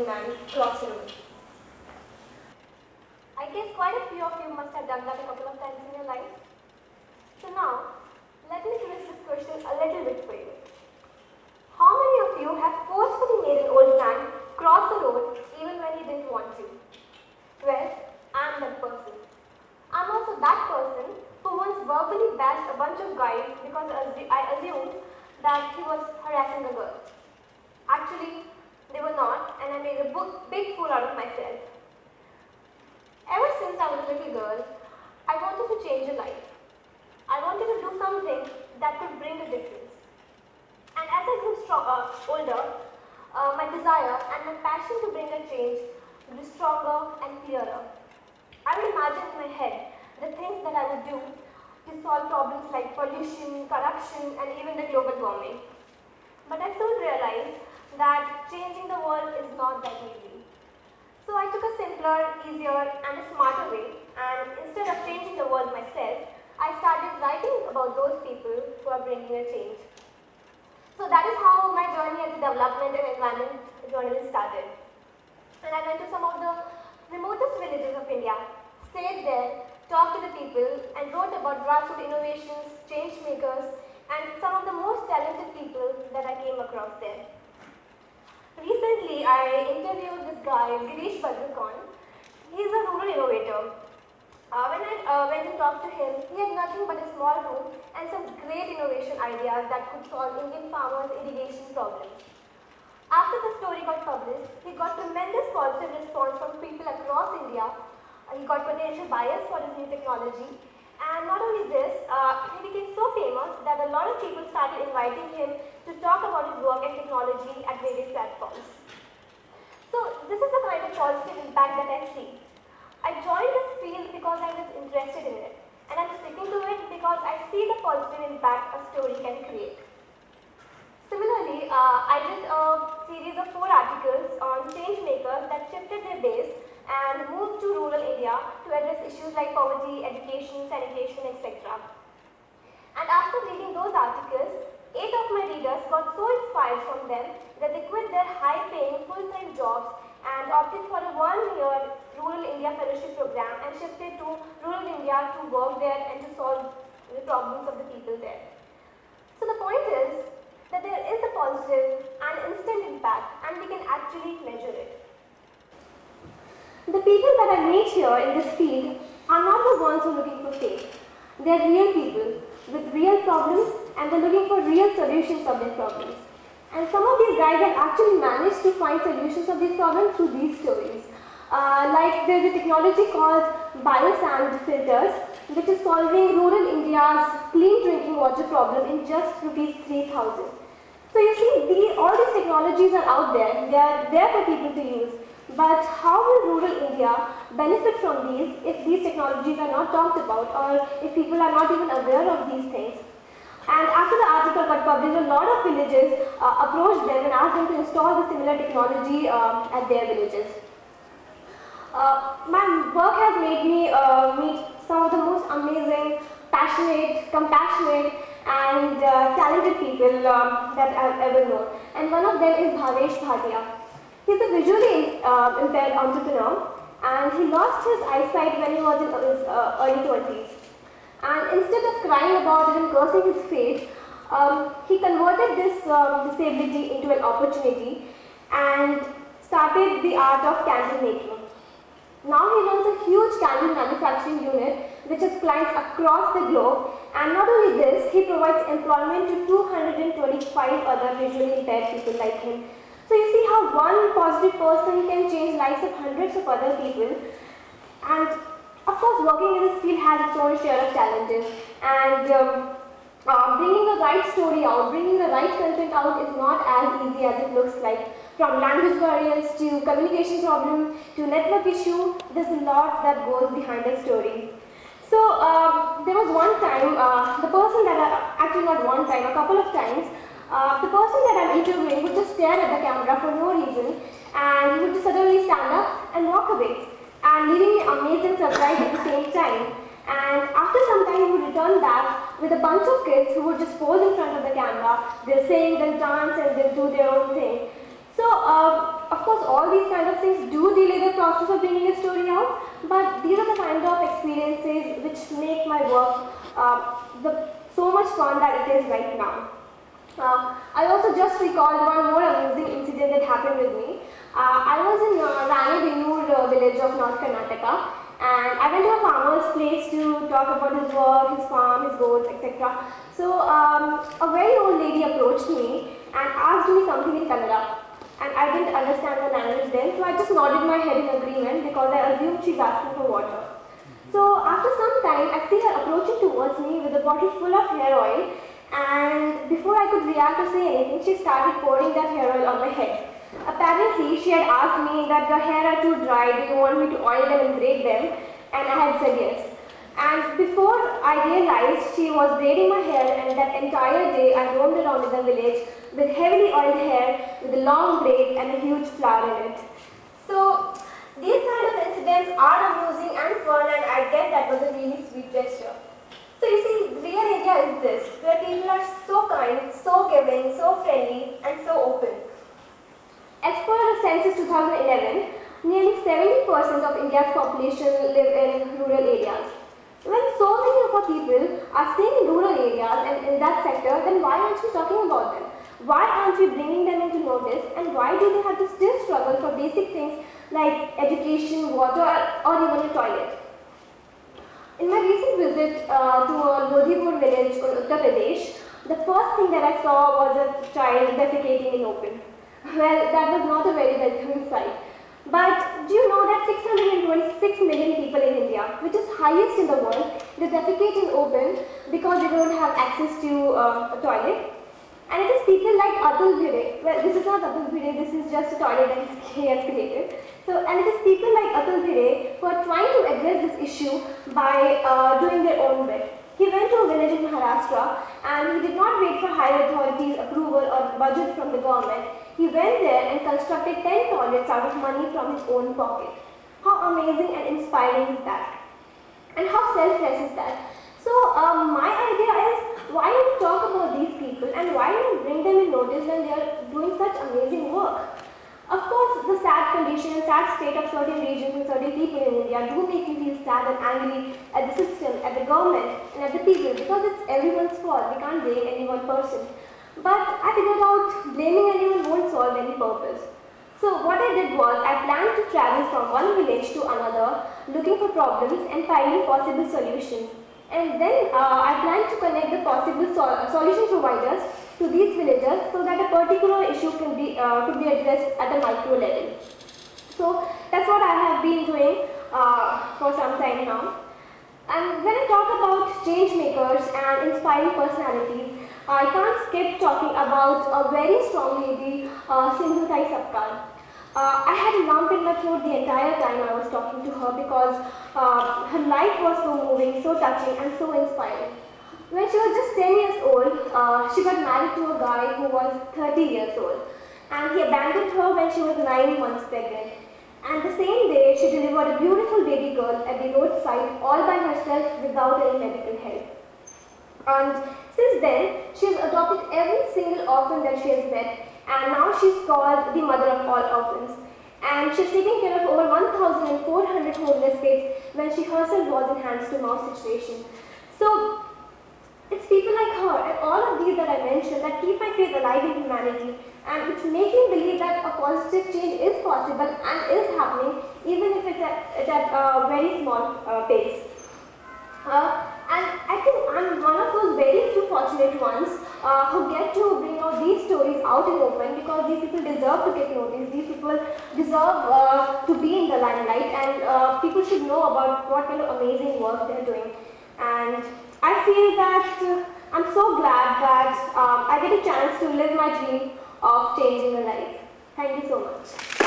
man cross the road. I guess quite a few of you must have done that a couple of times in your life. So now, let me twist this question a little bit for you. How many of you have forcefully made an old man cross the road even when he didn't want to? Well, I'm that person. I'm also that person who once verbally bashed a bunch of guys because I assumed that he was harassing a girl. Actually, they were not, and I made a big fool out of myself. Ever since I was a little girl, I wanted to change a life. I wanted to do something that could bring a difference. And as I grew older, my desire and my passion to bring a change grew stronger and clearer. I would imagine in my head the things that I would do to solve problems like pollution, corruption, and even the global warming. But I soon realized that changing the world is not that easy. So I took a simpler, easier, and a smarter way, and instead of changing the world myself, I started writing about those people who are bringing a change. So that is how my journey as a development and environment journalist started. And I went to some of the remotest villages of India, stayed there, talked to the people, and wrote about grassroots innovations, change makers, and some of the most talented people that I came across there. Recently, I interviewed this guy, Girish Badrukon. He's a rural innovator. When I went and talked to him, he had nothing but a small room and some great innovation ideas that could solve Indian farmers' irrigation problems. After the story got published, he got tremendous positive response from people across India. He got potential buyers for his new technology. And not only this, he became so famous that a lot of people started inviting him to talk about his work and technology at various platforms. So this is the kind of positive impact that I see. I joined this field because I was interested in it. And I'm sticking to it because I see the positive impact a story can create. Similarly, I did a series of 4 articles on change makers that shifted their base and moved to rural India to address issues like poverty, education, sanitation, etc. And after reading those articles, 8 of my readers got so inspired from them that they quit their high-paying full-time jobs and opted for a 1-year Rural India Fellowship program and shifted to rural India to work there and to solve the problems of the people there. So the point is that there is a positive and instant impact, and we can actually measure it. The people that I meet here in this field are not the ones who are looking for fame. They are real people with real problems, and they're looking for real solutions of their problems. And some of these guys have actually managed to find solutions of these problems through these stories. Like there's a technology called biosand filters, which is solving rural India's clean drinking water problem in just ₹3,000. So you see, all these technologies are out there. They are there for people to use. But how will rural India benefit from these if these technologies are not talked about, or if people are not even aware of these things? And after the article got published, a lot of villages approached them and asked them to install the similar technology at their villages. My work has made me meet some of the most amazing, passionate, compassionate, and talented people that I've ever known. And one of them is Bhavesh Bhatia. He's a visually impaired entrepreneur, and he lost his eyesight when he was in his early 20s. And instead of crying about it and cursing his fate, he converted this disability into an opportunity and started the art of candle making. Now he runs a huge candle manufacturing unit which has clients across the globe, and not only this, he provides employment to 225 other visually impaired people like him. So you see how one positive person can change lives of hundreds of other people. And of course, working in this field has its own share of challenges, and bringing the right story out, bringing the right content out is not as easy as it looks like. From language barriers to communication problem to network issue, there's a lot that goes behind a story. So there was one time, the person that actually not one time, a couple of times, the person that I'm interviewing would just stare at the camera for no reason, and he would just suddenly stand up and walk away, and leaving me amazing surprise at the same time. And after some time, he would return back with a bunch of kids who would just pose in front of the camera. They'll sing, they'll dance, and they'll do their own thing. So, of course, all these kind process of bringing a story out, but these are the kind of experiences which make my work so much fun that it is right now. I also just recalled one more amusing incident that happened with me. I was in Ranebennur village of North Karnataka, and I went to a farmer's place to talk about his work, his farm, his goats, etc. So a very old lady approached me and asked me something in Kannada, and I didn't understand the language then, so I just nodded my head in agreement because I assumed she's asking for water. So after some time, I see her approaching towards me with a bottle full of hair oil, and before I could react or say anything, she started pouring that hair oil on my head. Apparently, she had asked me that the hair are too dry, do you want me to oil them and braid them? And I had said yes. And before I realized, she was braiding my hair, and that entire day I roamed around in the village with heavily oiled hair, with a long braid and a huge flower in it. So, these kind of incidents are amusing and fun, and I guess that was a really sweet gesture. So you see, real India is this, where people are so kind, so giving, so friendly, and so open. As per the census 2011, nearly 70% of India's population live in rural areas. When so many of our people are staying in rural areas and in that sector, then why aren't we talking about them? Why aren't we bringing them into notice, and why do they have to still struggle for basic things like education, water, or even a toilet? In my recent visit to a Lodhipur village in Uttar Pradesh, the first thing that I saw was a child defecating in open. Well, that was not a very welcoming sight. But do you know that 626 million people in India, which is highest in the world, they defecate in open because they don't have access to a toilet? And it is people like Atul Bhide. Well, this is not Atul Bhide, this is just a toilet that he has created. So, and it is people like Atul Bhide who are trying to address this issue by doing their own bit. He went to a village in Maharashtra, and he did not wait for higher authorities' approval or budget from the government. He went there and constructed 10 toilets out of money from his own pocket. How amazing and inspiring is that? And how selfless is that? So my idea is, why don't we talk about these people, and why don't we bring them in notice when they are doing such amazing work? Of course, the sad condition, sad state of certain regions and certain people in India do make me feel sad and angry at the system, at the government, and at the people, because it's everyone's fault. We can't blame any one person. But I figured out blaming anyone won't solve any purpose. So what I did was, I planned to travel from one village to another, looking for problems and finding possible solutions. And then I planned to connect the possible solution providers to these villagers so that a particular issue could be addressed at a micro level. So that's what I have been doing for some time now. And when I talk about change makers and inspiring personalities, I can't skip talking about a very strong lady, Sindhutai Sapkar. I had a lump in my throat the entire time I was talking to her because her life was so moving, so touching, and so inspiring. When she was just 10 years old, she got married to a guy who was 30 years old, and he abandoned her when she was 9 months pregnant. And the same day, she delivered a beautiful baby girl at the roadside all by herself without any medical help. And since then, she has adopted every single orphan that she has met, and now she's called the mother of all orphans. And she's taken care of over 1,400 homeless kids when she herself was in hands-to-mouth situation. So, it's people like her and all of these that I mentioned that keep my faith alive in humanity, and which make me believe that a positive change is possible and is happening, even if it's at a very small pace. And I think I'm one of those very few fortunate ones who get to bring out these stories out in open, because these people deserve to get noticed, these people deserve to be in the limelight, and people should know about what kind of amazing work they're doing. And I feel that I'm so glad that I get a chance to live my dream of changing a life. Thank you so much.